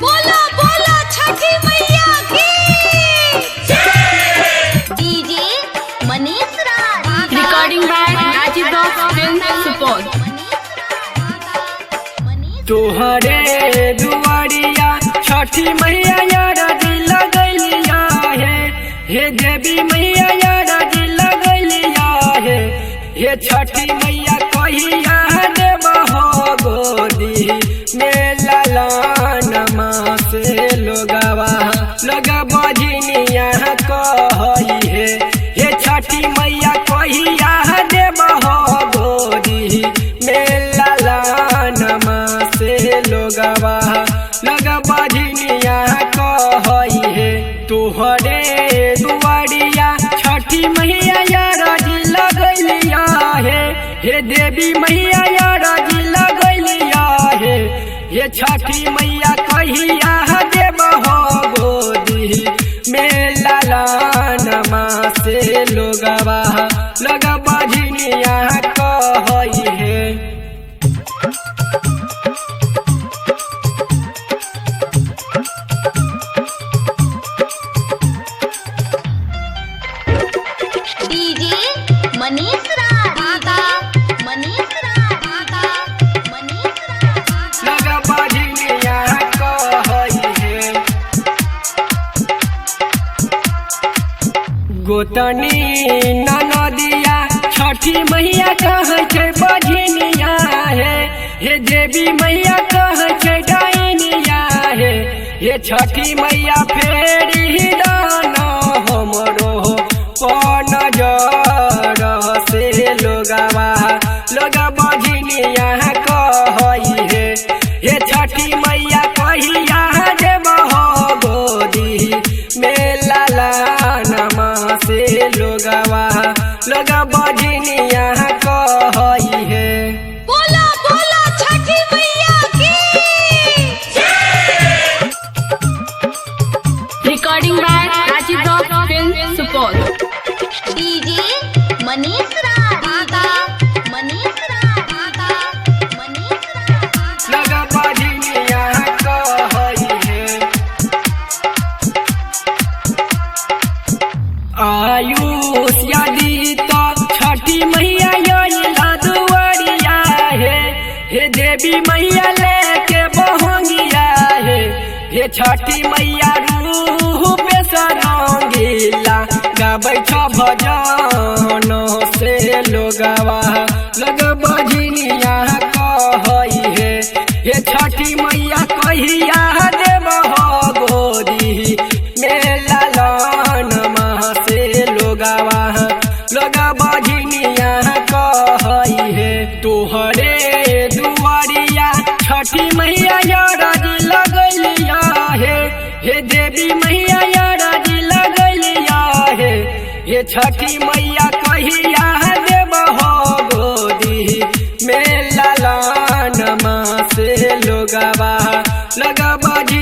बोलो बोलो छठी मैया की DJ Manish Raj recording by Rajiv rock film Supaul. तोहरे दुआरिया छठी मैया यारदी लगलिया हे देवी मैया यारदी लगलिया हे छठी मैया कहिया देबहो गोदी में ललनमा से लोगवा लोग बजनिया कही हे छठी मैया कहिया देबहो गोदी में ललनमा से लोगवा लोग बजनिया कही तोहरे दुआरिया छठी मैया यारदी लगलिया हे देवी मैया यारदी लगलिया हे छठी मैया कहिया देबहो गोदी में ललनमा से लोगवा लोग बजनिया कही डीजे मनीष राज मनीष राज मनीष राज लोग बजनिया कही गोतनी ननदिया छठी मैया कहै छै बजनिया हे देवी मैया कहै छै डाइनिया हे छठी मैया फेरी दाना हमरो कौन जर से लोगवा लोग बजनिया कही हे छठी मैया कहिया देबहो गोदी में ललनमा से लोगवा लोग बजनिया कही बोलो बोलो छठी मैया की recording by Rajiv rock film Supaul. DJ Manish Raj Manish Raj Manish Raj लोग बजनिया कही आयुष यदि तो छठी मैया योला दुआरिया हे देवी मैया लेके बहंगिया हे छठी मैया रूह पे सरंगीला गाबै छ भजन से लोगवा लोग बजनिया कही हे छठी मैया कहिया देबहो गोदी में ललनमा से लोगवा लोग बजनिया कही तोहरे दुआरिया छठी मैया यारदी लगलिया हे देवी मैया यारदी लगलिया हे छठी मैया कहिया देबहो गोदी में ललनमा से लोगवा लोग बज